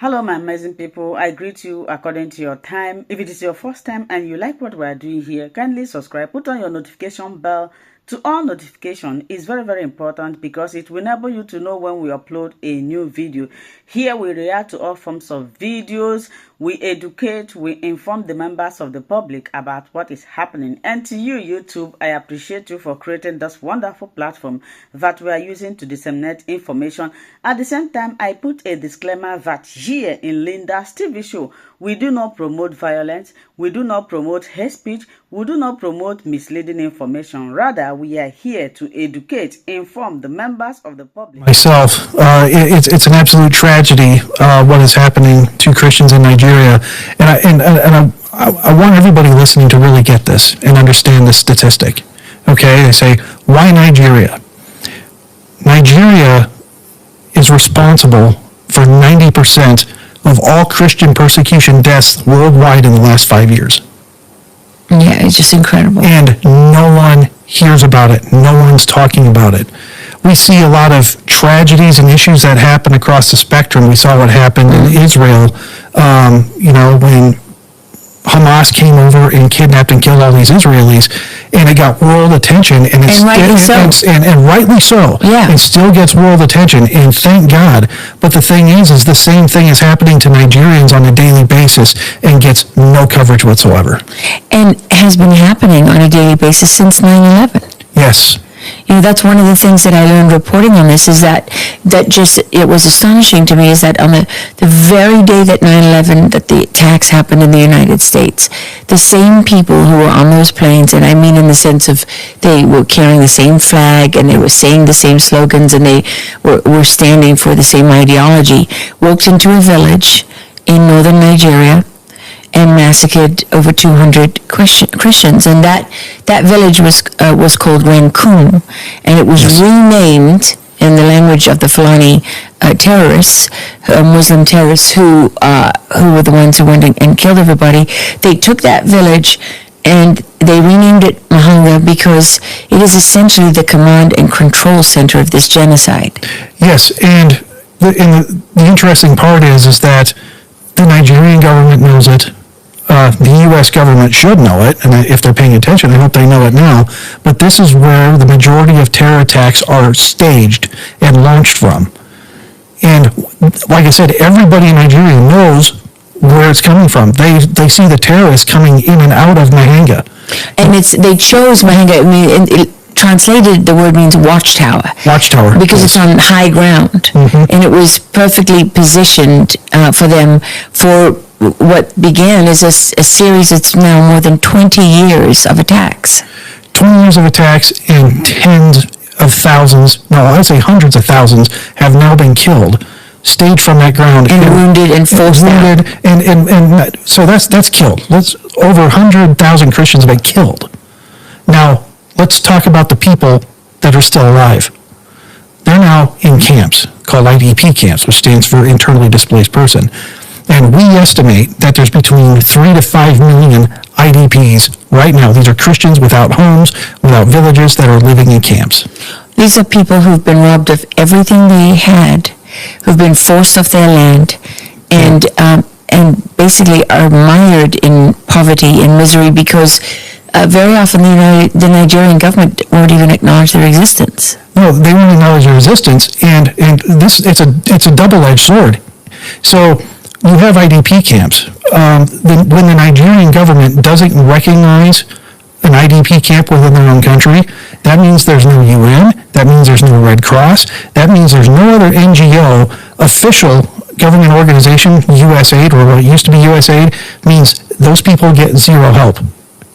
Hello, my amazing people. I greet you according to your time. If it is your first time and you like what we are doing here, kindly subscribe. Put on your notification bell to all notification. Is very, very important because it will enable you to know when we upload a new video. Here we react to all forms of videos. We educate, we inform the members of the public about what is happening. And to you, YouTube, I appreciate you for creating this wonderful platform that we are using to disseminate information. At the same time, I put a disclaimer that here in Linda's TV show, we do not promote violence, we do not promote hate speech, we do not promote misleading information. Rather, we are here to educate, inform the members of the public. Myself, it's an absolute tragedy what is happening to Christians in Nigeria, and I want everybody listening to really get this and understand this statistic. Okay, they say, why Nigeria? Nigeria is responsible for 90% of all Christian persecution deaths worldwide in the last 5 years. Yeah, it's just incredible. And no one hears about it. No one's talking about it. We see a lot of tragedies and issues that happen across the spectrum. We saw what happened in Israel, when Hamas came over and kidnapped and killed all these Israelis, and it got world attention, and rightly so. Yeah, it still gets world attention, and thank God. But the thing is the same thing is happening to Nigerians on a daily basis, and gets no coverage whatsoever. And has been happening on a daily basis since 9/11. Yes. That's one of the things that I learned reporting on this, is that it was astonishing to me, is that on the very day that 9/11, that the attacks happened in the United States, the same people who were on those planes, and I mean in the sense of they were carrying the same flag and they were saying the same slogans and they were standing for the same ideology, walked into a village in northern Nigeria and massacred over 200 Christians, and that village was called Rankum, and it was renamed in the language of the Fulani terrorists, Muslim terrorists who were the ones who went and killed everybody. They took that village and they renamed it Mahanga because it is essentially the command and control center of this genocide. Yes, and the interesting part is that the Nigerian government knows it. The U.S. government should know it, and if they're paying attention, I hope they know it now. But this is where the majority of terror attacks are staged and launched from. And like I said, everybody in Nigeria knows where it's coming from. They see the terrorists coming in and out of Mahanga. And they chose Mahanga. I mean, translated, the word means watchtower. Watchtower. Because yes. It's on high ground. Mm-hmm. And it was perfectly positioned for them for what began as a series that's now more than 20 years of attacks. 20 years of attacks, and tens of thousands, no, I'd say hundreds of thousands, have now been killed, staged from that ground. And wounded and forced out. And so that's killed. Over 100,000 Christians have been killed. Now, let's talk about the people that are still alive. They're now in camps called IDP camps, which stands for Internally Displaced Person. And we estimate that there's between 3 to 5 million IDPs right now. These are Christians without homes, without villages, that are living in camps. These are people who've been robbed of everything they had, who've been forced off their land, and basically are mired in poverty and misery because very often the Nigerian government won't even acknowledge their existence. No, they won't acknowledge their existence, and this it's a double-edged sword. So you have IDP camps. When the Nigerian government doesn't recognize an IDP camp within their own country, that means there's no UN, that means there's no Red Cross, that means there's no other NGO, official government organization, USAID, or what used to be USAID, means those people get zero help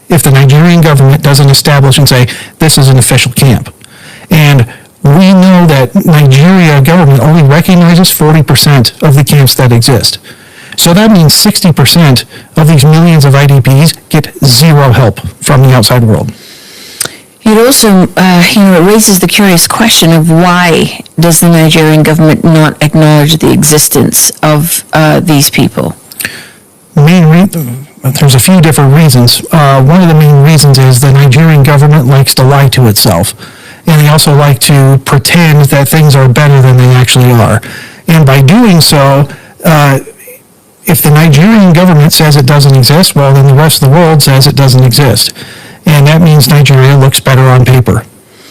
if the Nigerian government doesn't establish and say, this is an official camp. And we know that Nigeria government only recognizes 40% of the camps that exist. So that means 60% of these millions of IDPs get zero help from the outside world. It also, it raises the curious question of why does the Nigerian government not acknowledge the existence of these people? There's a few different reasons. One of the main reasons is the Nigerian government likes to lie to itself. And they also like to pretend that things are better than they actually are. And by doing so, if the Nigerian government says it doesn't exist, well, then the rest of the world says it doesn't exist. And that means Nigeria looks better on paper,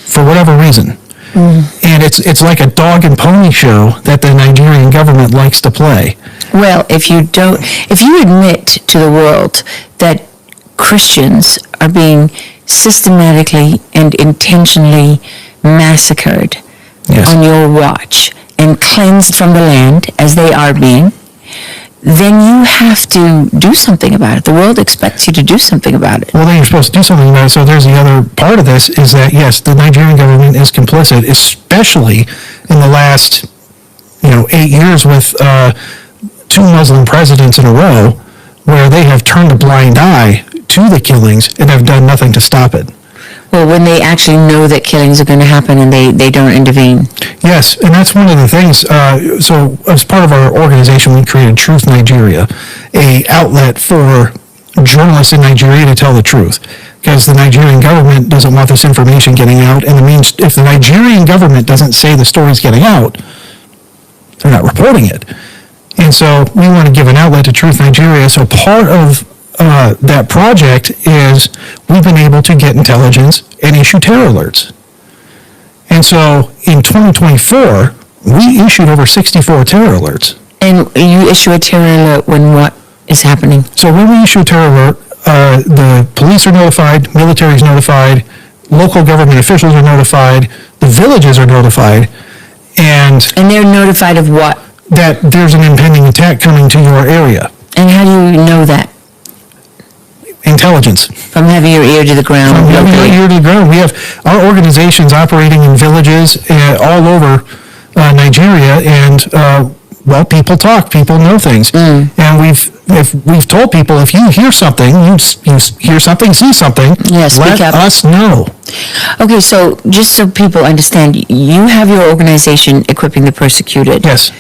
for whatever reason. And it's like a dog and pony show that the Nigerian government likes to play. Well, if you admit to the world that Christians are being systematically and intentionally massacred on your watch and cleansed from the land, as they are being, then you have to do something about it. The world expects you to do something about it. Well, then you're supposed to do something about it. So there's the other part of this, is that, yes, the Nigerian government is complicit, especially in the last 8 years with 2 Muslim presidents in a row, where they have turned a blind eye to the killings and have done nothing to stop it. Well, when they actually know that killings are going to happen and they don't intervene. Yes, and that's one of the things. So as part of our organization, we created Truth Nigeria, a outlet for journalists in Nigeria to tell the truth, because the Nigerian government doesn't want this information getting out, and if the Nigerian government doesn't say the story's getting out, they're not reporting it. And so we want to give an outlet to Truth Nigeria. So part of that project is we've been able to get intelligence and issue terror alerts. And so in 2024, we issued over 64 terror alerts. And you issue a terror alert when what is happening? So when we issue a terror alert, the police are notified, military is notified, local government officials are notified, the villages are notified, and they're notified of what? That there's an impending attack coming to your area. And how do you know that? Intelligence. From having your ear to the ground. From having your ear to the ground. We have our organizations operating in villages all over Nigeria, and people talk, people know things, and we've told people, if you hear something, you hear something, see something, let us know. Okay, so just so people understand, you have your organization Equipping the Persecuted. Yes.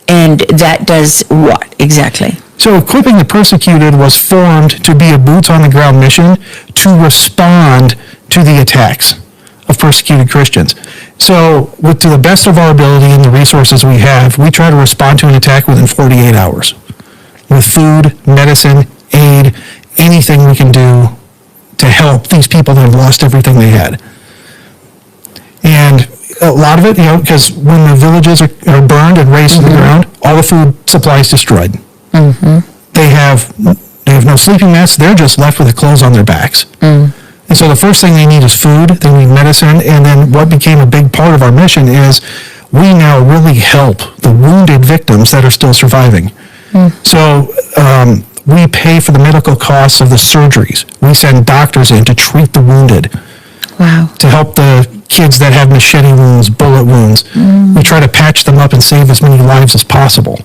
And that does what exactly? So Equipping the Persecuted was formed to be a boots-on-the-ground mission to respond to the attacks of persecuted Christians. So to the best of our ability and the resources we have, we try to respond to an attack within 48 hours with food, medicine, aid, anything we can do to help these people that have lost everything they had. And a lot of it, because when the villages are burned and razed to the ground, all the food supply is destroyed. Mm-hmm. They have no sleeping mats. They're just left with the clothes on their backs. And so the first thing they need is food. They need medicine. And then what became a big part of our mission is we now really help the wounded victims that are still surviving. So we pay for the medical costs of the surgeries. We send doctors in to treat the wounded. Wow. To help the kids that have machete wounds, bullet wounds. We try to patch them up and save as many lives as possible.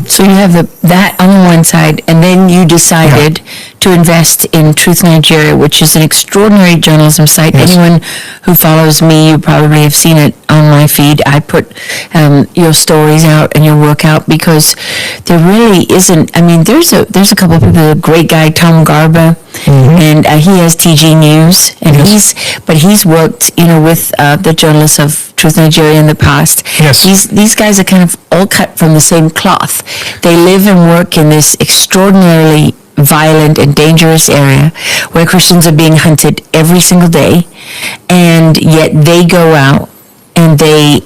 So you have that on the one side, and then you decided to invest in Truth Nigeria, which is an extraordinary journalism site. Yes. Anyone who follows me, you probably have seen it on my feed. I put your stories out and your work out because there really isn't. I mean, there's a couple of people. A great guy, Tom Garba, and he has TG News, and he's worked with the journalists of Truth Nigeria in the past. Yes. These guys are kind of all cut from the same cloth. They live and work in this extraordinarily violent and dangerous area where Christians are being hunted every single day, and yet they go out and they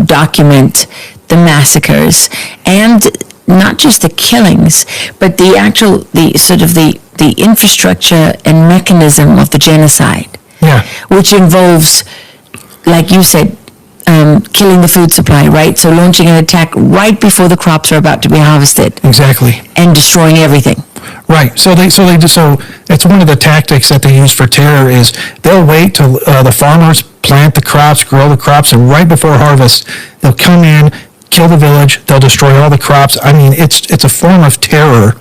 document the massacres, and not just the killings, but the infrastructure and mechanism of the genocide, which involves, like you said, killing the food supply, right? So launching an attack right before the crops are about to be harvested. Exactly. And destroying everything. Right. So it's one of the tactics that they use for terror is they'll wait till the farmers plant the crops, grow the crops, and right before harvest, they'll come in, kill the village, they'll destroy all the crops. I mean, it's a form of terror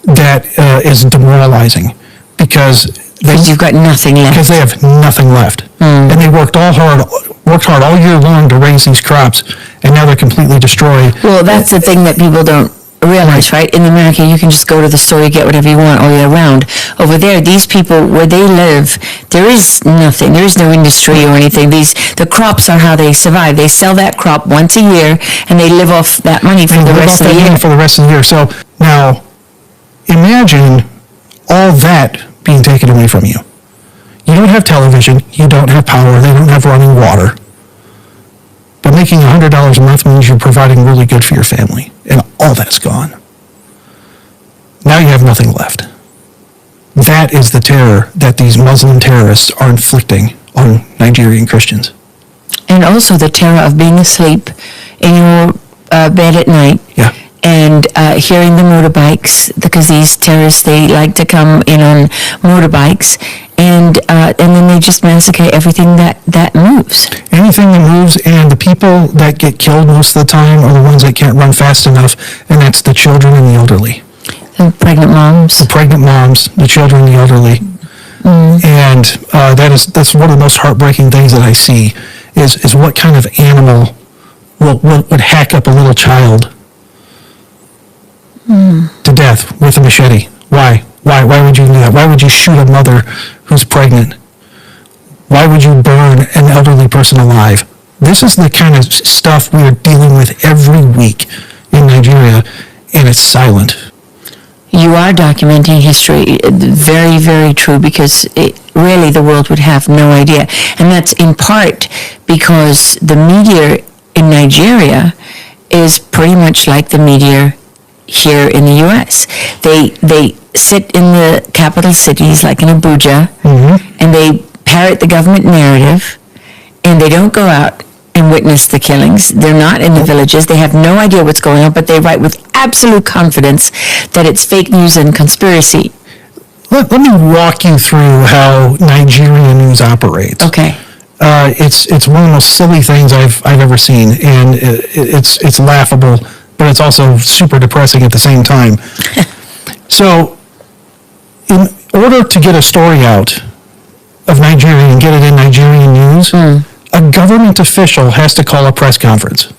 that is demoralizing because you've got nothing left. Because they have nothing left. And they worked hard all year long to raise these crops, and now they're completely destroyed. Well, that's the thing that people don't realize, right? In America, you can just go to the store, you get whatever you want all year round. Over there, these people, where they live, there is nothing. There is no industry or anything. The crops are how they survive. They sell that crop once a year, and they live off that money for the rest of the year. For the rest of the year. So Now, imagine all that being taken away from you. You don't have television, you don't have power, they don't have running water. But making $100 a month means you're providing really good for your family, and all that's gone. Now you have nothing left. That is the terror that these Muslim terrorists are inflicting on Nigerian Christians. And also the terror of being asleep in your bed at night. Yeah. And hearing the motorbikes, because these terrorists, they like to come in on motorbikes, and then they just massacre everything that moves. Anything that moves, and the people that get killed most of the time are the ones that can't run fast enough, and that's the children and the elderly. The pregnant moms. The pregnant moms, the children, and the elderly. And that's one of the most heartbreaking things that I see is what kind of animal would hack up a little child to death with a machete. Why? Why would you do that? Why would you shoot a mother who's pregnant? Why would you burn an elderly person alive? This is the kind of stuff we are dealing with every week in Nigeria, and it's silent. You are documenting history. Very, very true, because really the world would have no idea. And that's in part because the media in Nigeria is pretty much like the media here in the U.S. They sit in the capital cities like in Abuja, and they parrot the government narrative, and they don't go out and witness the killings. They're not in the villages. They have no idea what's going on, but they write with absolute confidence that it's fake news and conspiracy. Let me walk you through how Nigerian news operates. Okay. It's one of the most silly things I've ever seen, and it's laughable, but it's also super depressing at the same time. So, in order to get a story out of Nigeria and get it in Nigerian news, a government official has to call a press conference.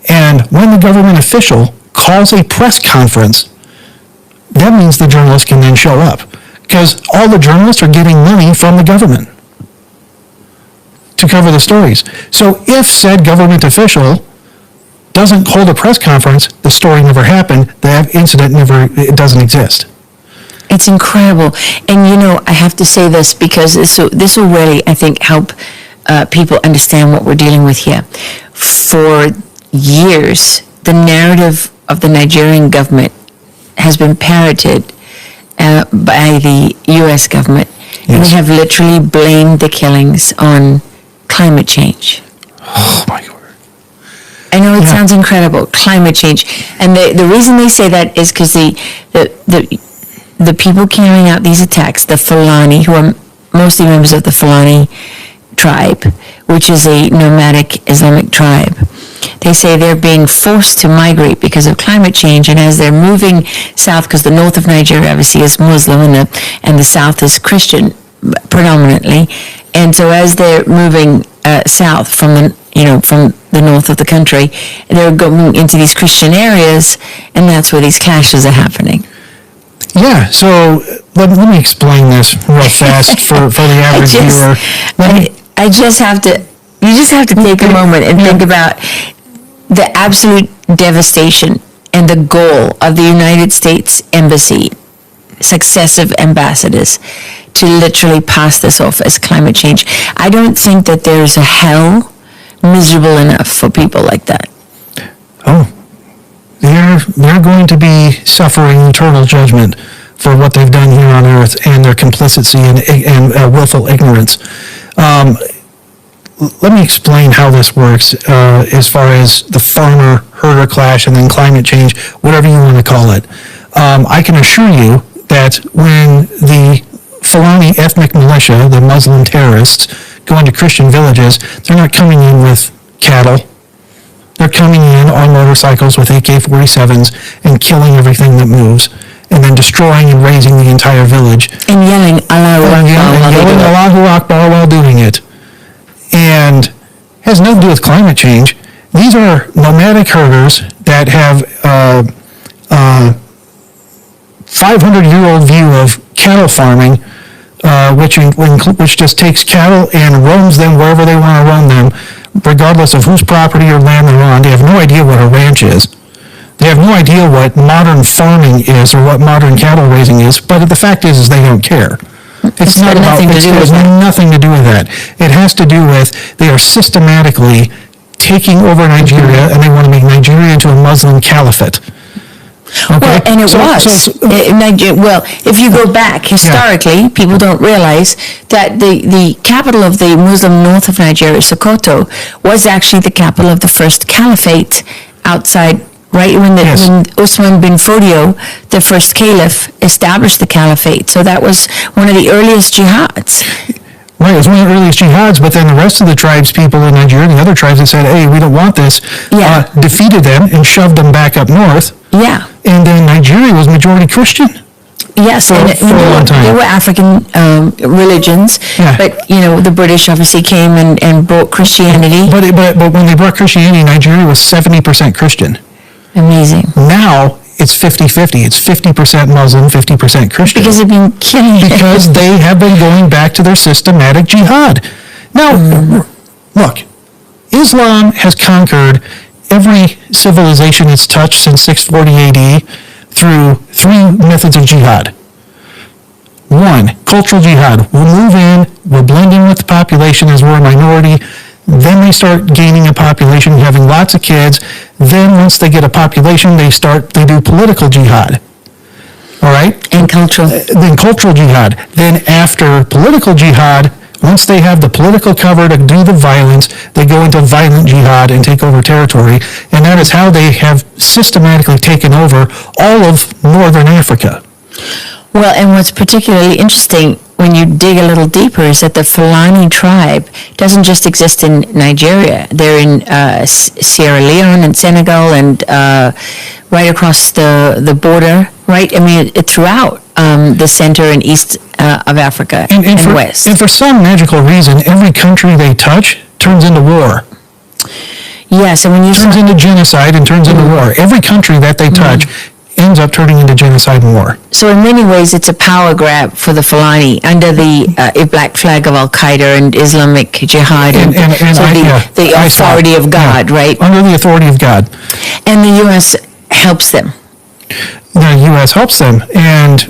And when the government official calls a press conference, that means the journalists can then show up, because all the journalists are getting money from the government to cover the stories. So if said government official doesn't hold a press conference, the story never happened, that incident it doesn't exist. It's incredible. And I have to say this, because this will really, I think, help people understand what we're dealing with here. For years, the narrative of the Nigerian government has been parroted by the U.S. government. Yes. And they have literally blamed the killings on climate change. Oh, my God. I know it sounds incredible, climate change. And the reason they say that is because the people carrying out these attacks, the Fulani, who are mostly members of the Fulani tribe, which is a nomadic Islamic tribe, they say they're being forced to migrate because of climate change, and as they're moving south, because the north of Nigeria obviously is Muslim and the south is Christian predominantly, and so as they're moving south from the north of the country, they're going into these Christian areas, and that's where these clashes are happening. Yeah, so let me explain this real fast for the average viewer. You just have to take a moment and think about the absolute devastation and the goal of the United States Embassy, successive ambassadors, to literally pass this off as climate change. I don't think that there's a hell miserable enough for people like that. Oh, they're going to be suffering eternal judgment for what they've done here on earth and their complicity and willful ignorance. Let me explain how this works as far as the farmer-herder clash and then climate change, whatever you want to call it. I can assure you that when the Fulani ethnic militia, the Muslim terrorists, go into Christian villages, they're not coming in with cattle. They're coming in on motorcycles with AK-47s and killing everything that moves, and then destroying and razing the entire village. And yelling Allahu Akbar while doing it. And has nothing to do with climate change. These are nomadic herders that have 500-year-old view of cattle farming, which just takes cattle and roams them wherever they want to roam them, regardless of whose property or land they're on. They have no idea what a ranch is. They have no idea what modern farming is or what modern cattle raising is, but the fact is they don't care. It's not about, it has nothing to do with that. It has to do with they are systematically taking over Nigeria, and they want to make Nigeria into a Muslim caliphate. Okay. Well, and it was. Well, if you go back historically, people don't realize that the capital of the Muslim north of Nigeria, Sokoto, was actually the capital of the first caliphate outside, right when Usman bin Fodio, the first caliph, established the caliphate. So that was one of the earliest jihads. Right, it was one of the earliest jihads, but then the rest of the tribes people in Nigeria, the other tribes that said, hey, we don't want this, defeated them and shoved them back up north. Yeah. And then Nigeria was majority Christian. Yes, for a long time. There were African religions, but the British obviously came and brought Christianity. But when they brought Christianity, Nigeria was 70% Christian. Amazing. Now it's 50-50. It's 50% Muslim, 50% Christian. Because they've been killing. Because they have been going back to their systematic jihad. Now, look, Islam has conquered every civilization it's touched since 640 AD through three methods of jihad. One, cultural jihad. We'll move in, we're blending with the population as we're a minority. Then they start gaining a population, having lots of kids. Then once they get a population, they do political jihad. All right? And cultural. Then cultural jihad. Then after political jihad, once they have the political cover to do the violence, they go into violent jihad and take over territory. And that is how they have systematically taken over all of northern Africa. Well, and what's particularly interesting when you dig a little deeper is that the Fulani tribe doesn't just exist in Nigeria. They're in Sierra Leone and Senegal and right across the border, right? I mean, it's throughout the center and east of Africa and west. And for some magical reason, every country they touch turns into war. Yes, and when you turns into genocide and turns into war. Every country that they touch ends up turning into genocide and war. So in many ways, it's a power grab for the Fulani under the black flag of Al-Qaeda and Islamic Jihad and the authority of God, right? Under the authority of God. And the U.S. helps them. The U.S. helps them, and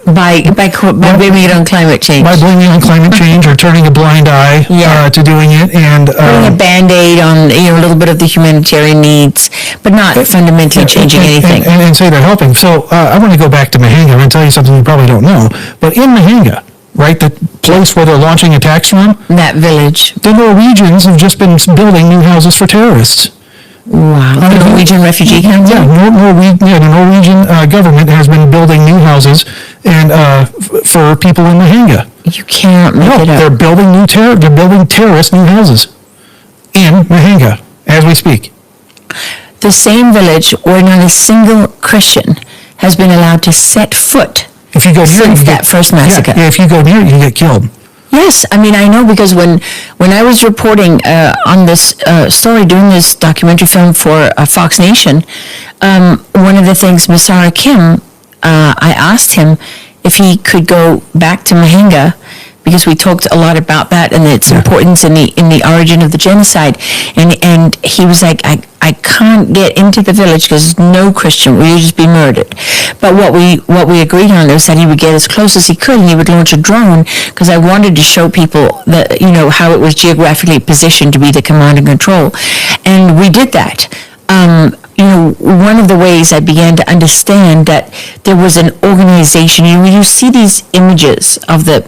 by blaming it on climate change. By blaming it on climate change or turning a blind eye to doing it, and putting a Band-Aid on a little bit of the humanitarian needs, but not fundamentally changing anything. And say they're helping. So I want to go back to Mahanga and tell you something you probably don't know. But in Mahanga, right, the place where they're launching attacks from, that village, the Norwegians have just been building new houses for terrorists. Wow. The Norwegian refugee camp? Yeah, the Norwegian government has been building new houses and for people in Mahanga. You can't make it up. They're building they're building terrorist new houses in Mahanga as we speak. The same village where not a single Christian has been allowed to set foot since that first massacre. Yeah, if you go near it, you get killed. Yes, I mean, I know because when I was reporting on this story, doing this documentary film for Fox Nation, one of the things, Masara Kim, I asked him if he could go back to Mahanga, because we talked a lot about that and its importance in the origin of the genocide, and he was like, I can't get into the village because no Christian will just be murdered. But what we agreed on was that he would get as close as he could, and he would launch a drone, because I wanted to show people that how it was geographically positioned to be the command and control, and we did that. One of the ways I began to understand that there was an organization. You see these images of the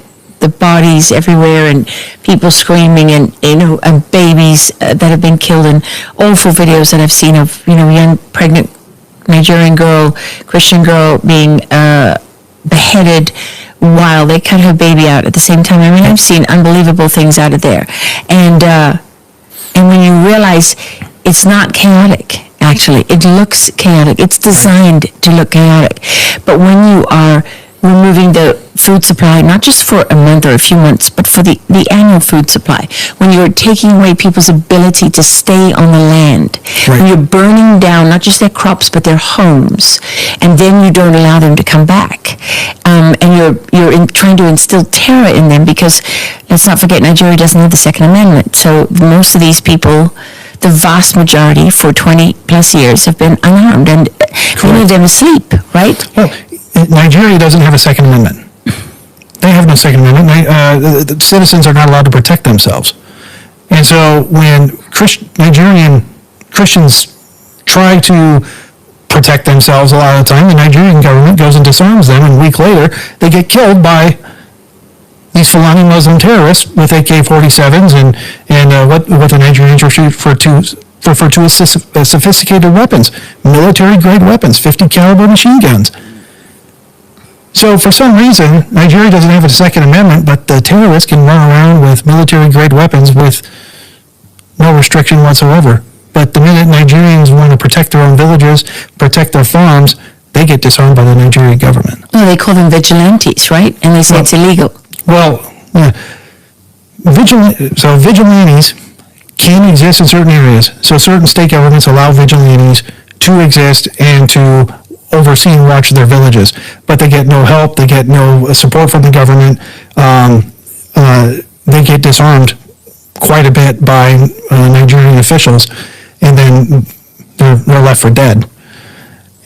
bodies everywhere and people screaming and and babies that have been killed, and awful videos that I've seen of young pregnant Nigerian girl, Christian girl being beheaded while they cut her baby out at the same time. I mean, I've seen unbelievable things out of there, and when you realize it's not chaotic. Actually, it looks chaotic. It's designed to look chaotic, but when you are removing the food supply, not just for a month or a few months, but for the annual food supply, when you're taking away people's ability to stay on the land, when you're burning down not just their crops but their homes, and then you don't allow them to come back, and you're trying to instill terror in them, because let's not forget, Nigeria doesn't have the Second Amendment, so most of these people the vast majority for 20 plus years have been unarmed, and many of them asleep, right? Well, Nigeria doesn't have a Second Amendment. They have no Second Amendment. The citizens are not allowed to protect themselves. And so when Nigerian Christians try to protect themselves a lot of the time, the Nigerian government goes and disarms them, and a week later they get killed by these Fulani Muslim terrorists with AK-47s and what the Nigerians refer to as sophisticated weapons, military-grade weapons, 50 caliber machine guns. So for some reason, Nigeria doesn't have a Second Amendment, but the terrorists can run around with military-grade weapons with no restriction whatsoever. But the minute Nigerians want to protect their own villages, protect their farms, they get disarmed by the Nigerian government. Well, they call them vigilantes, right? And they say it's illegal. Well, yeah. Vigilantes can exist in certain areas. So certain state governments allow vigilantes to exist and to oversee and watch their villages. But they get no help, they get no support from the government. They get disarmed quite a bit by Nigerian officials, and then they're left for dead.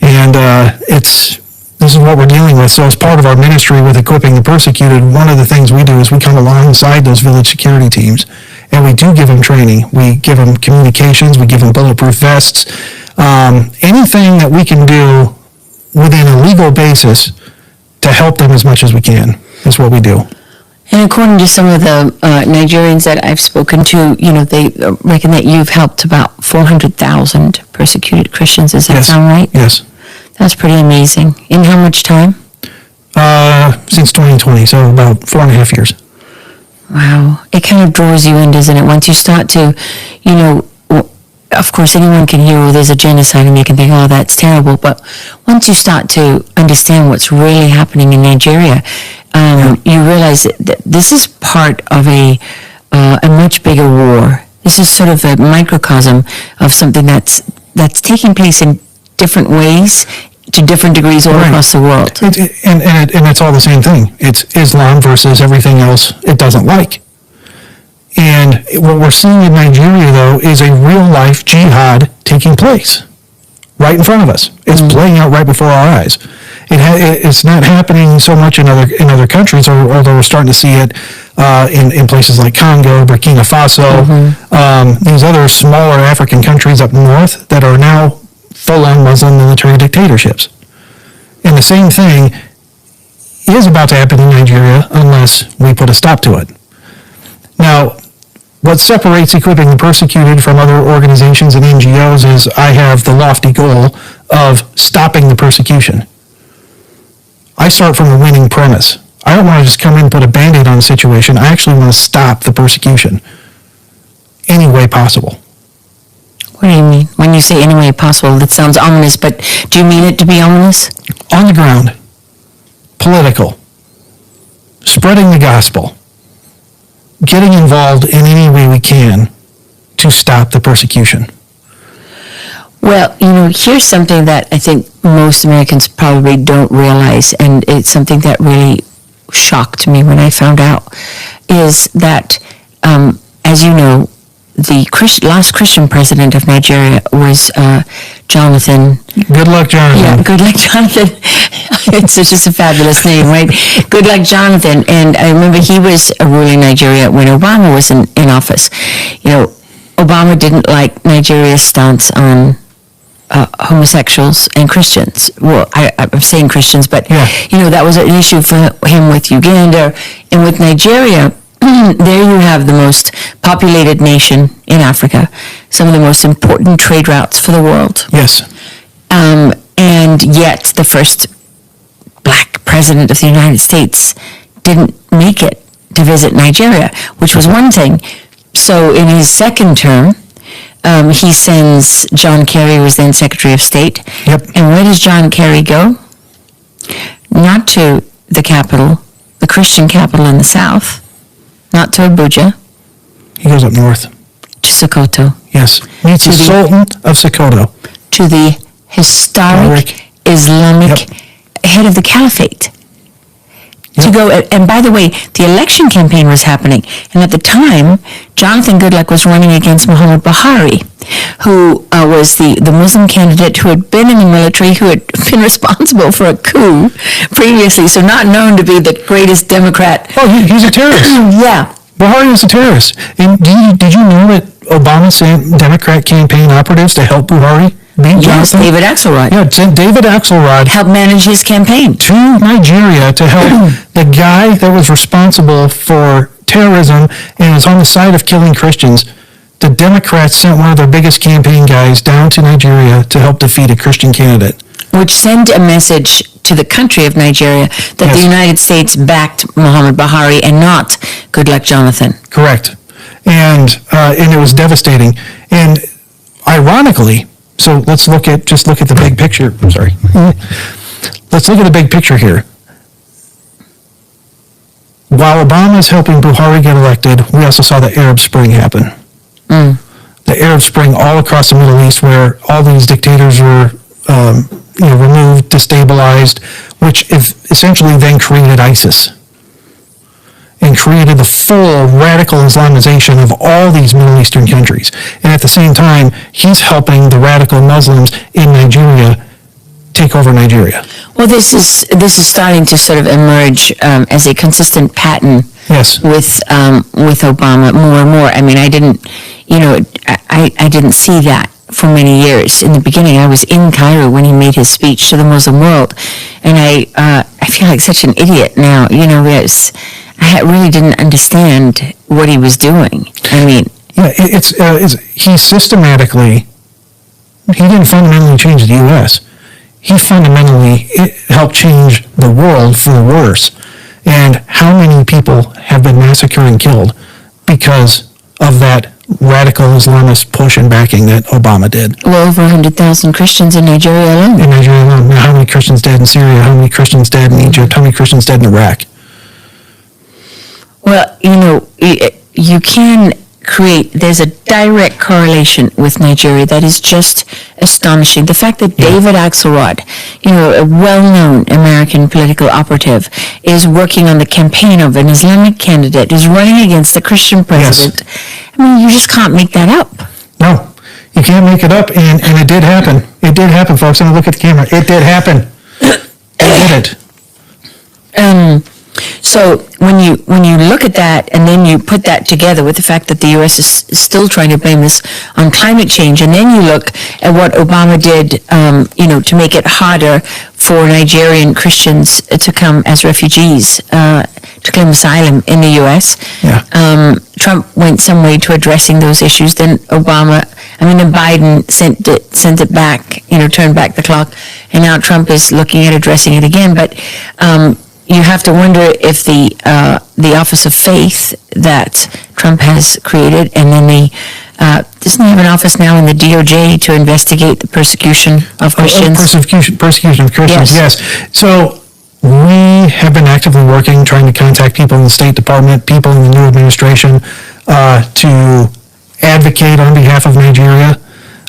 And this is what we're dealing with. So as part of our ministry with equipping the persecuted, one of the things we do is we come alongside those village security teams, and we do give them training. We give them communications, we give them bulletproof vests, anything that we can do within a legal basis to help them as much as we can is what we do. And according to some of the Nigerians that I've spoken to, they reckon that you've helped about 400,000 persecuted Christians. Does that sound right? Yes. That's pretty amazing. In how much time? Since 2020, so about 4.5 years. Wow. It kind of draws you in, doesn't it? Once you start to, of course, anyone can hear, there's a genocide, and they can think, that's terrible. But once you start to understand what's really happening in Nigeria, you realize that this is part of a much bigger war. This is sort of a microcosm of something that's taking place in different ways to different degrees all across the world. And it's all the same thing. It's Islam versus everything else it doesn't like. And what we're seeing in Nigeria, though, is a real-life jihad taking place right in front of us. It's playing out right before our eyes. It's not happening so much in other countries, although we're starting to see it in places like Congo, Burkina Faso, these other smaller African countries up north that are now full-on Muslim military dictatorships. And the same thing is about to happen in Nigeria unless we put a stop to it. Now, what separates Equipping the Persecuted from other organizations and NGOs is I have the lofty goal of stopping the persecution. I start from a winning premise. I don't want to just come in and put a Band-Aid on the situation. I actually want to stop the persecution any way possible. What do you mean? When you say any way possible, that sounds ominous, but do you mean it to be ominous? On the ground, political, spreading the gospel, getting involved in any way we can to stop the persecution. Well, here's something that I think most Americans probably don't realize, and it's something that really shocked me when I found out, is that, as you know, the last Christian president of Nigeria was Jonathan. Good luck, Jonathan. Yeah, good luck, Jonathan. It's just a fabulous name, right? Good luck, Jonathan. And I remember he was ruling Nigeria when Obama was in office. Obama didn't like Nigeria's stance on homosexuals and Christians. Well, I'm saying Christians, but, that was an issue for him with Uganda. And with Nigeria, there you have the most populated nation in Africa, some of the most important trade routes for the world. Yes. And yet the first black president of the United States didn't make it to visit Nigeria, which was one thing. So in his second term, he sends John Kerry, who was then Secretary of State. Yep. And where does John Kerry go? Not to the capital, the Christian capital in the south, not to Abuja. He goes up north. To Sokoto. Yes. Meets the Sultan of Sokoto. To the historic Islamic head of the caliphate. to go, and by the way, the election campaign was happening, and at the time, Jonathan Goodluck was running against Muhammad Buhari, who was the Muslim candidate who had been in the military, who had been responsible for a coup previously, so not known to be the greatest Democrat. Oh, he's a terrorist. Yeah. Buhari was a terrorist. And did you know that Obama sent Democrat campaign operatives to help Buhari beat Yes, Jonathan? David Axelrod. Yeah, sent David Axelrod Helped manage his campaign. to Nigeria to help the guy that was responsible for terrorism and was on the side of killing Christians. The Democrats sent one of their biggest campaign guys down to Nigeria to help defeat a Christian candidate. Which sent a message to the country of Nigeria that Yes. the United States backed Muhammad Buhari and not Goodluck Jonathan. Correct. And it was devastating. And ironically, so let's look at the big picture. I'm sorry. Let's look at the big picture here. While Obama is helping Buhari get elected, we also saw the Arab Spring happen. The Arab Spring all across the Middle East, where all these dictators were removed, destabilized, which essentially then created ISIS and created the full radical Islamization of all these Middle Eastern countries. And at the same time, he's helping the radical Muslims in Nigeria take over Nigeria. Well, this is starting to sort of emerge as a consistent pattern. Yes. With Obama more and more. I mean, I didn't see that for many years. In the beginning, I was in Cairo when he made his speech to the Muslim world, and I feel like such an idiot now. I really didn't understand what he was doing. I mean, yeah, he systematically, he didn't fundamentally change the U.S. He fundamentally helped change the world for the worse. And how many people have been massacred and killed because of that radical Islamist push and backing that Obama did? well, over 100,000 Christians in Nigeria alone. In Nigeria alone. Now, how many Christians dead in Syria? How many Christians dead in Egypt? How many Christians dead in Iraq? Well, you can create, there's a direct correlation with Nigeria that is just astonishing. The fact that David Axelrod, a well-known American political operative, is working on the campaign of an Islamic candidate who's running against the Christian president. Yes. I mean, you just can't make that up. No, you can't make it up, and it did happen. It did happen, folks. And look at the camera. It did happen. It did it. So when you look at that and then you put that together with the fact that the U.S. is still trying to blame this on climate change, and then you look at what Obama did, to make it harder for Nigerian Christians to come as refugees, to claim asylum in the U.S. Yeah. Trump went some way to addressing those issues. Then Biden sent it back, turned back the clock, and now Trump is looking at addressing it again. But you have to wonder if the Office of Faith that Trump has created, and then doesn't he have an office now in the DOJ to investigate the persecution of Christians? Persecution of Christians, yes. So we have been actively working, trying to contact people in the State Department, people in the new administration, to advocate on behalf of Nigeria.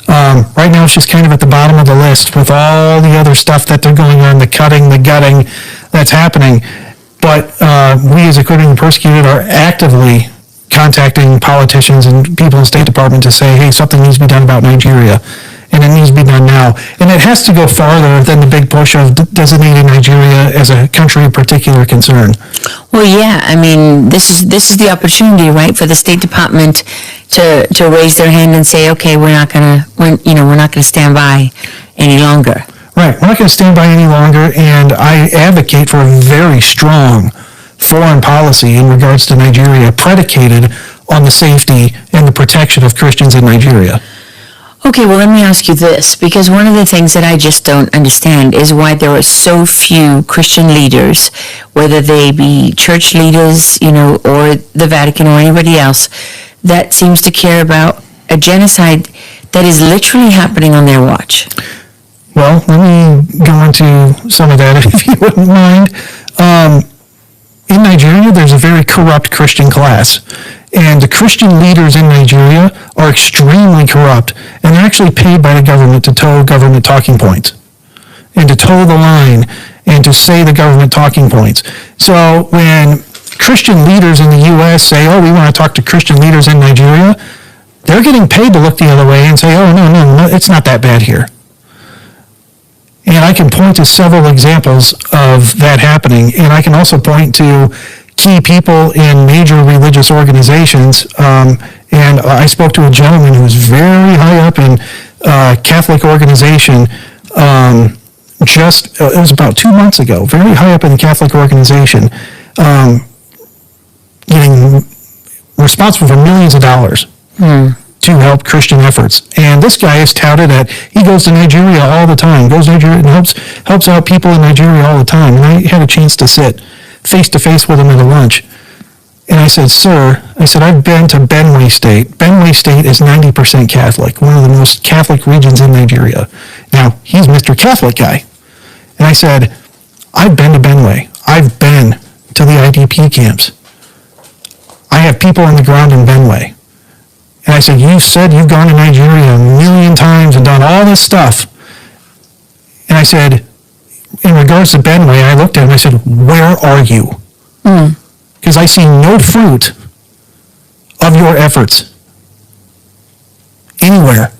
Right now it's just kind of at the bottom of the list with all the other stuff that they're going on, the cutting, the gutting that's happening. But we as Equipping the Persecuted are actively contacting politicians and people in the State Department to say, hey, something needs to be done about Nigeria. And it needs to be done now. And it has to go farther than the big push of designating Nigeria as a country of particular concern. Well, yeah, I mean, this is the opportunity, right, for the State Department to raise their hand and say, okay, we're not gonna stand by any longer. Right, we're not going to stand by any longer, and I advocate for a very strong foreign policy in regards to Nigeria, predicated on the safety and the protection of Christians in Nigeria. Okay, well, let me ask you this, because one of the things that I just don't understand is why there are so few Christian leaders, whether they be church leaders, or the Vatican or anybody else, that seems to care about a genocide that is literally happening on their watch. Well, let me go into some of that, if you wouldn't mind. In Nigeria, there's a very corrupt Christian class. And the Christian leaders in Nigeria are extremely corrupt. And they're actually paid by the government to toe government talking points and to toe the line. and to say the government talking points. So when Christian leaders in the U.S. say, oh, we want to talk to Christian leaders in Nigeria, they're getting paid to look the other way and say, oh, no, it's not that bad here. And I can point to several examples of that happening. And I can also point to key people in major religious organizations. And I spoke to a gentleman who was very high up in a Catholic organization it was about 2 months ago, very high up in the Catholic organization, getting responsible for millions of dollars to help Christian efforts. And this guy is touted at, he goes to Nigeria all the time, goes to Nigeria and helps out people in Nigeria all the time. And I had a chance to sit face to face with him at a lunch. And I said, sir, I've been to Benue State. Benue State is 90% Catholic, one of the most Catholic regions in Nigeria. Now, he's Mr. Catholic guy. And I said, I've been to Benue. I've been to the IDP camps. I have people on the ground in Benue. And I said, you said you've gone to Nigeria a million times and done all this stuff. And I said, in regards to Benue, I looked at him and I said, where are you? Because I see no fruit of your efforts anywhere.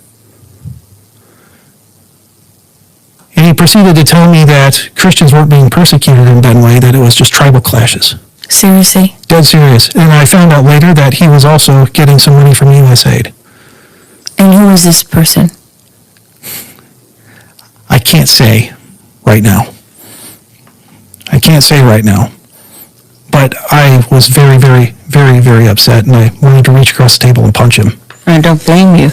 And he proceeded to tell me that Christians weren't being persecuted in Benue, that it was just tribal clashes. Seriously? Dead serious. And I found out later that he was also getting some money from USAID. And who is this person? I can't say right now. I can't say right now. But I was very, very, very, very upset, and I wanted to reach across the table and punch him. I don't blame you.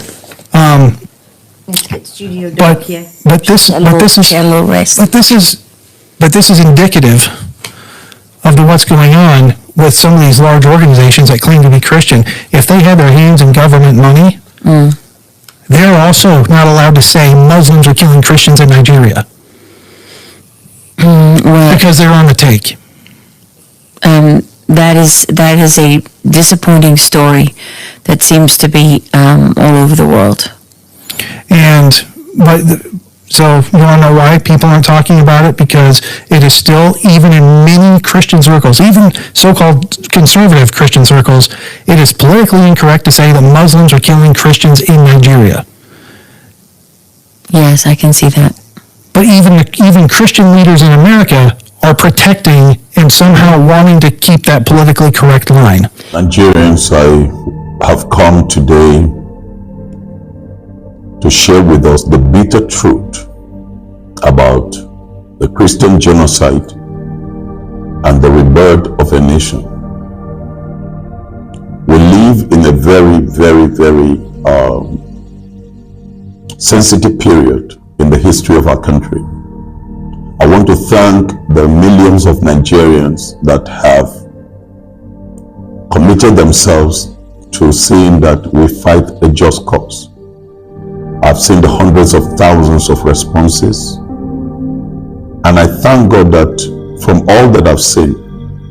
But this is indicative of what's going on with some of these large organizations that claim to be Christian. If they have their hands in government money, they're also not allowed to say Muslims are killing Christians in Nigeria because they're on the take. That is a disappointing story that seems to be all over the world. So you want to know why people aren't talking about it? Because it is still, even in many Christian circles, even so-called conservative Christian circles, it is politically incorrect to say that Muslims are killing Christians in Nigeria. Yes, I can see that. But even Christian leaders in America are protecting and somehow wanting to keep that politically correct line. Nigerians, I have come today to share with us the bitter truth about the Christian genocide and the rebirth of a nation. We live in a very, very, very sensitive period in the history of our country. I want to thank the millions of Nigerians that have committed themselves to seeing that we fight a just cause. I've seen the hundreds of thousands of responses, and I thank God that from all that I've seen,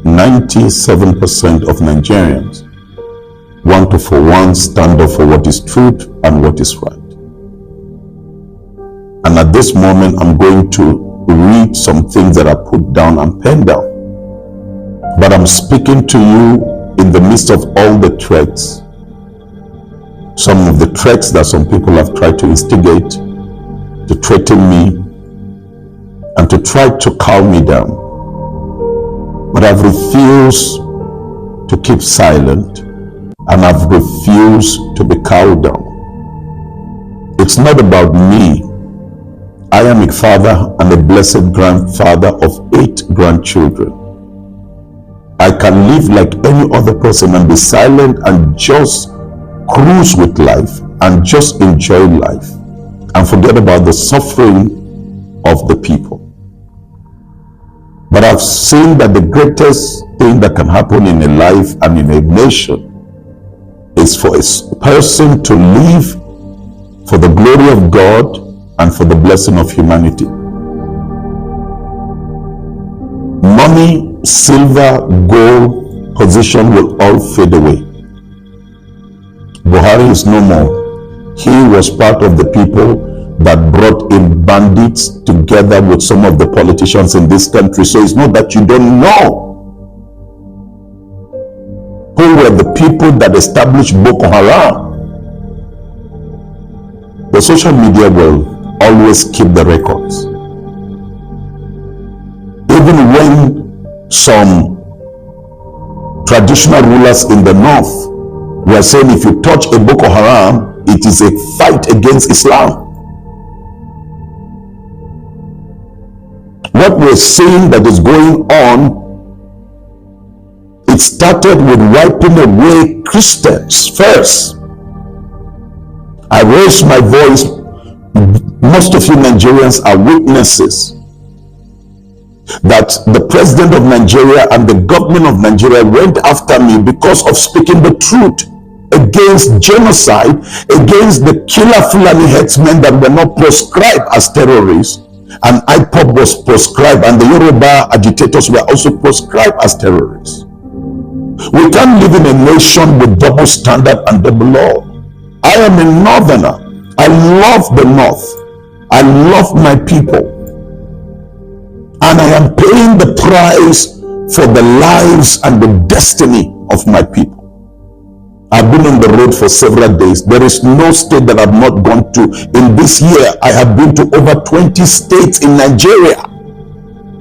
97% of Nigerians want to, for one, stand up for what is truth and what is right. And at this moment, I'm going to read some things that are put down and penned down. But I'm speaking to you in the midst of all the threats, some of the threats that some people have tried to instigate, to threaten me, and to try to calm me down. But I've refused to keep silent, and I've refused to be cowed down. It's not about me. I am a father and a blessed grandfather of 8 grandchildren. I can live like any other person and be silent and just cruise with life and just enjoy life and forget about the suffering of the people. But I've seen that the greatest thing that can happen in a life and in a nation is for a person to live for the glory of God and for the blessing of humanity. Money, silver, gold, position will all fade away. Buhari is no more. He was part of the people that brought in bandits together with some of the politicians in this country. So it's not that you don't know who were the people that established Boko Haram. The social media will always keep the records. Even when some traditional rulers in the north were saying if you touch a Boko Haram, it is a fight against Islam. What we're seeing that is going on, it started with wiping away Christians first. I raised my voice. Most of you Nigerians are witnesses that the president of Nigeria and the government of Nigeria went after me because of speaking the truth against genocide, against the killer Fulani headsmen that were not proscribed as terrorists, and IPOB was proscribed, and the Yoruba agitators were also proscribed as terrorists. We can't live in a nation with double standard and double law. I am a northerner. I love the north. I love my people. And I am paying the price for the lives and the destiny of my people. I've been on the road for several days. There is no state that I've not gone to. In this year, I have been to over 20 states in Nigeria.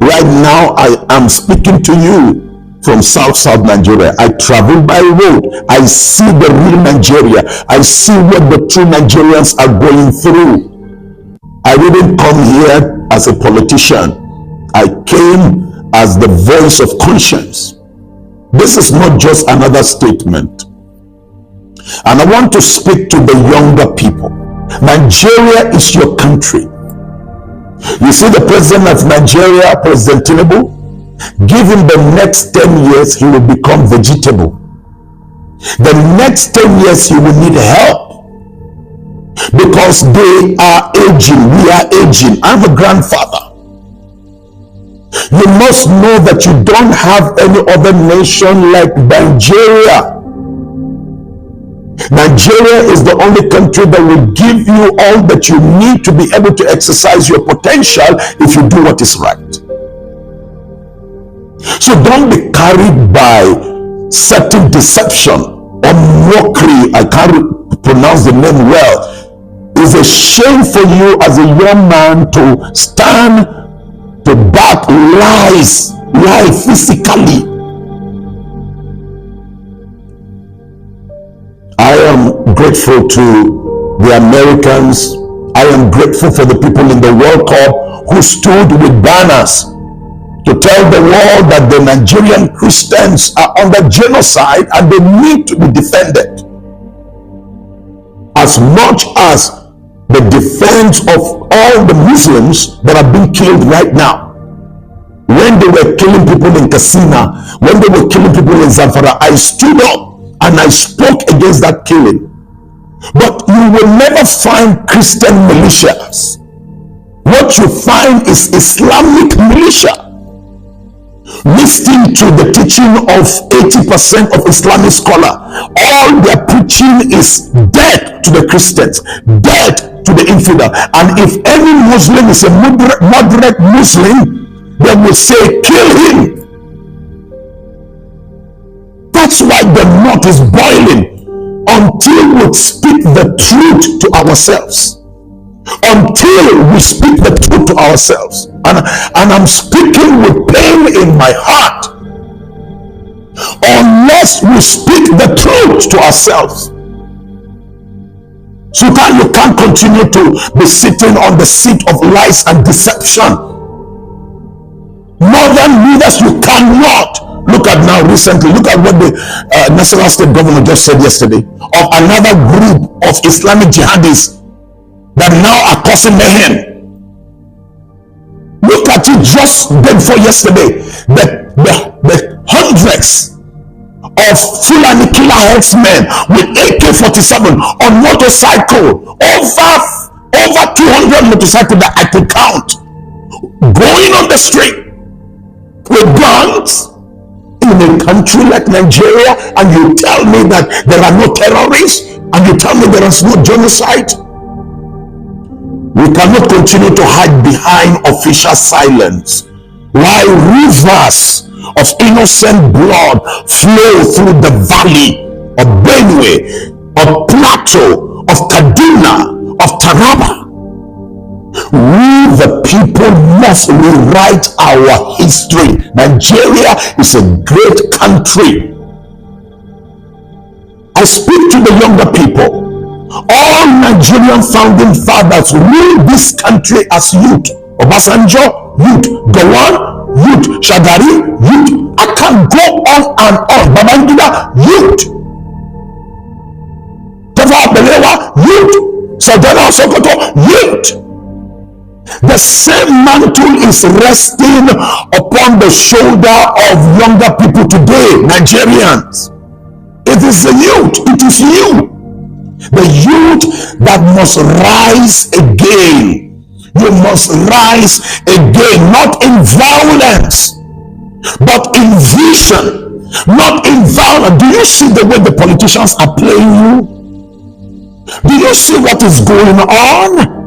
Right now, I am speaking to you from South Nigeria. I travel by road. I see the real Nigeria. I see what the true Nigerians are going through. I didn't come here as a politician. I came as the voice of conscience. This is not just another statement. And I want to speak to the younger people. Nigeria is your country. You see the president of Nigeria, President Tinubu, give him the next 10 years, he will become vegetable. The next 10 years, he will need help. Because they are aging, we are aging. I'm a grandfather. You must know that you don't have any other nation like Nigeria. Nigeria is the only country that will give you all that you need to be able to exercise your potential if you do what is right. So don't be carried by certain deception or mockery. I can't pronounce the name well. It's a shame for you as a young man to stand to back lies, lie physically. I am grateful to the Americans. I am grateful for the people in the World Cup who stood with banners to tell the world that the Nigerian Christians are under genocide and they need to be defended. As much as the defense of all the Muslims that are being killed right now. When they were killing people in Katsina, when they were killing people in Zamfara, I stood up and I spoke against that killing. But you will never find Christian militias. What you find is Islamic militia. Listening to the teaching of 80% of Islamic scholars, all their preaching is death to the Christians, death to the infidel. And if any Muslim is a moderate Muslim, they will say, kill him. That's why the knot is boiling until we speak the truth to ourselves. Until we speak the truth to ourselves. And I'm speaking with pain in my heart. Unless we speak the truth to ourselves. So you can't continue to be sitting on the seat of lies and deception. Northern leaders, you cannot. Look at now recently, look at what the National State Governor just said yesterday of another group of Islamic jihadists that now are causing mayhem. Look at it just day before yesterday. The hundreds of Fulani killer headsmen with AK-47 on motorcycle, over 200 motorcycles that I could count, going on the street with guns in a country like Nigeria, and you tell me that there are no terrorists, and you tell me there is no genocide. We cannot continue to hide behind official silence while rivers of innocent blood flow through the valley of Benue, of Plateau, of Kaduna, of Taraba. We, the people, must rewrite our history. Nigeria is a great country. I speak to the younger people. All Nigerian founding fathers ruled this country as youth. Obasanjo, youth. Gowon, youth. Shagari, youth. I can go on and on. Babangida, youth. Tafawa Balewa, youth. Sardauna Sokoto, youth. The same mantle is resting upon the shoulder of younger people today, Nigerians. It is the youth. It is you. The youth that must rise again. You must rise again, not in violence, but in vision, not in violence. Do you see the way the politicians are playing you? Do you see what is going on?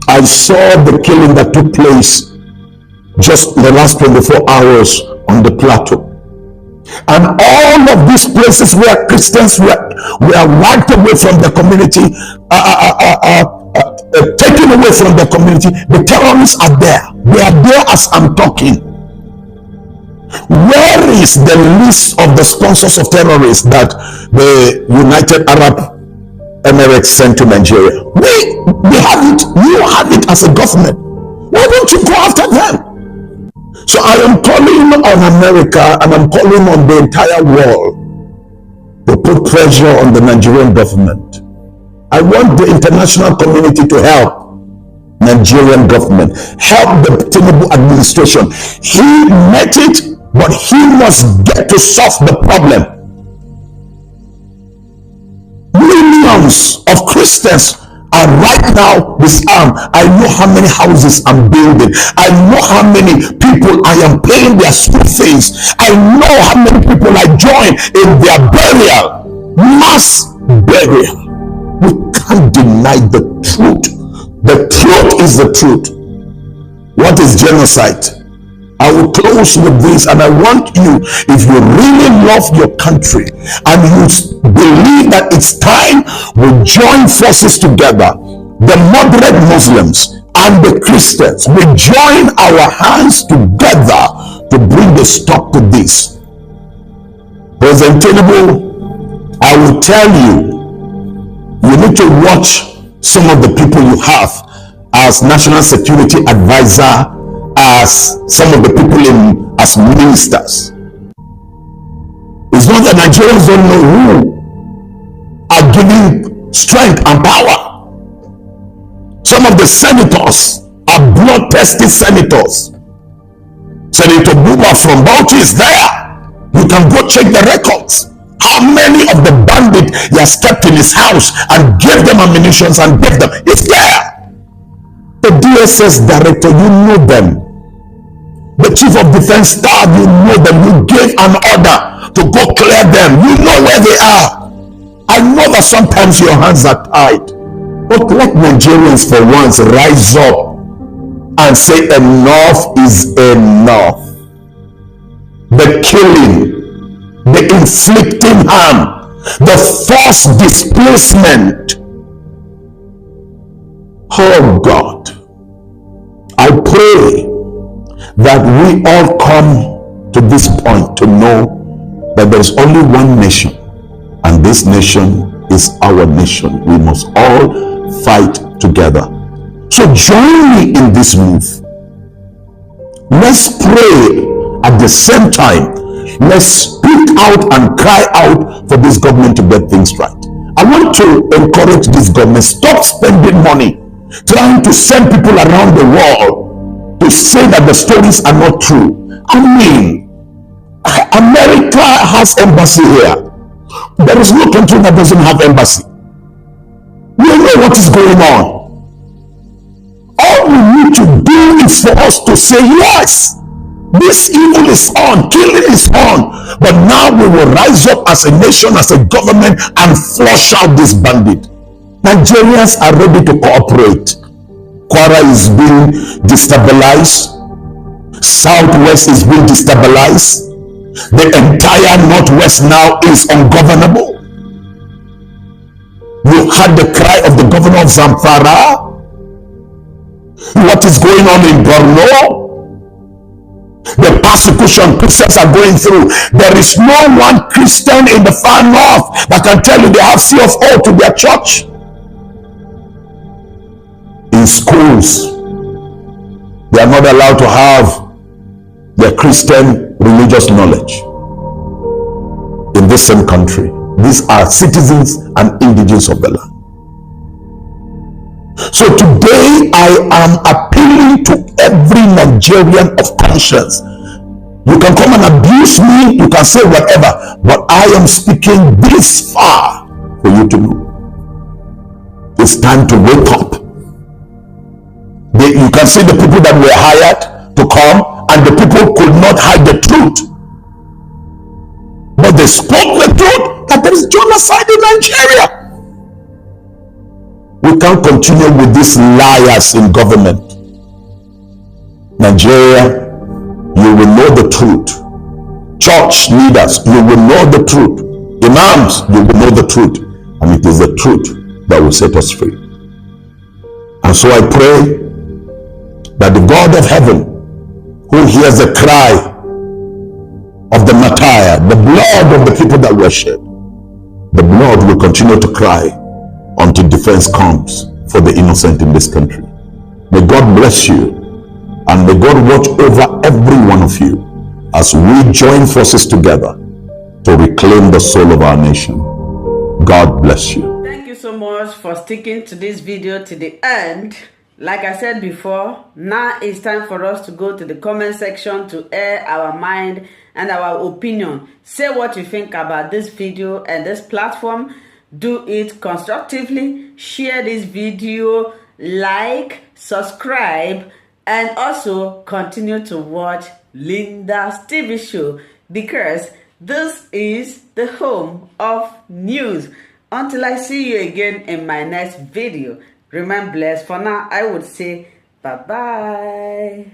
I saw the killing that took place just in the last 24 hours on the plateau. And all of these places where Christians were wiped away from the community, taken away from the community, the terrorists are there. They are there as I'm talking. Where is the list of the sponsors of terrorists that the United Arab Emirates sent to Nigeria? We have it. You have it as a government. Why don't you go after them? So I am calling on America and I'm calling on the entire world to put pressure on the Nigerian government. I want the international community to help Nigerian government, help the Tinubu administration. He met it, but he must get to solve the problem. Millions of Christians are right now disarmed. I know how many houses I'm building. I know how many people I am paying their school fees. I know how many people I join in their burial, mass burial. We can't deny the truth. The truth is the truth. What is genocide? I will close with this, and I want you, if you really love your country and you believe that it's time we join forces together, the moderate Muslims and the Christians, we join our hands together to bring a stop to this. President Tinubu, I will tell you, you need to watch some of the people you have as national security advisor, as some of the people as ministers. It's not that Nigerians don't know who are giving strength and power. Some of the senators are bloodthirsty senators. Senator Buba from Bauchi is there. You can go check the records. How many of the bandits he has kept in his house and gave them ammunition and gave them? It's there. The DSS director, you know them. The chief of defense staff, you know them. You gave an order to go clear them. You know where they are. I know that sometimes your hands are tied, but let Nigerians for once rise up and say enough is enough. The killing, the inflicting harm, the forced displacement. Oh God, I pray that we all come to this point to know that there is only one nation, and this nation is our nation. We must all fight together. So join me in this move. Let's pray at the same time. Let's speak out and cry out for this government to get things right. I want to encourage this government, stop spending money trying to send people around the world to say that the stories are not true. I mean, America has embassy here. There is no country that doesn't have embassy. We know what is going on. All we need to do is for us to say yes. This evil is on, killing is on. But now we will rise up as a nation, as a government, and flush out this bandit. Nigerians are ready to cooperate. Kwara is being destabilized. Southwest is being destabilized. The entire Northwest now is ungovernable. You had the cry of the governor of Zamfara. What is going on in Borno? The persecution Christians are going through. There is no one Christian in the far north that can tell you they have CFO to their church. In schools, they are not allowed to have their Christian religious knowledge. In this same country, these are citizens and indigenes of the land. So today I am appealing to every Nigerian of conscience. You can come and abuse me, you can say whatever, but I am speaking this far for you to know. It's time to wake up. You can see the people that were hired to come, and the people could not hide the truth. But they spoke the truth that there is genocide in Nigeria. We can't continue with these liars in government. Nigeria, you will know the truth. Church leaders, you will know the truth. Imams, you will know the truth. And it is the truth that will set us free. And so I pray that the God of heaven, who hears the cry of the martyr, the blood of the people that were shed, the blood will continue to cry until defense comes for the innocent in this country. May God bless you, and may God watch over every one of you as we join forces together to reclaim the soul of our nation. God bless you. Thank you so much for sticking to this video to the end. Like I said before, now it's time for us to go to the comment section to air our mind and our opinion. Say what you think about this video and this platform. Do it constructively. Share this video, like, subscribe, and also continue to watch Linda's TV show, because this is the home of news. Until I see you again in my next video, remain blessed. For now, I would say bye-bye.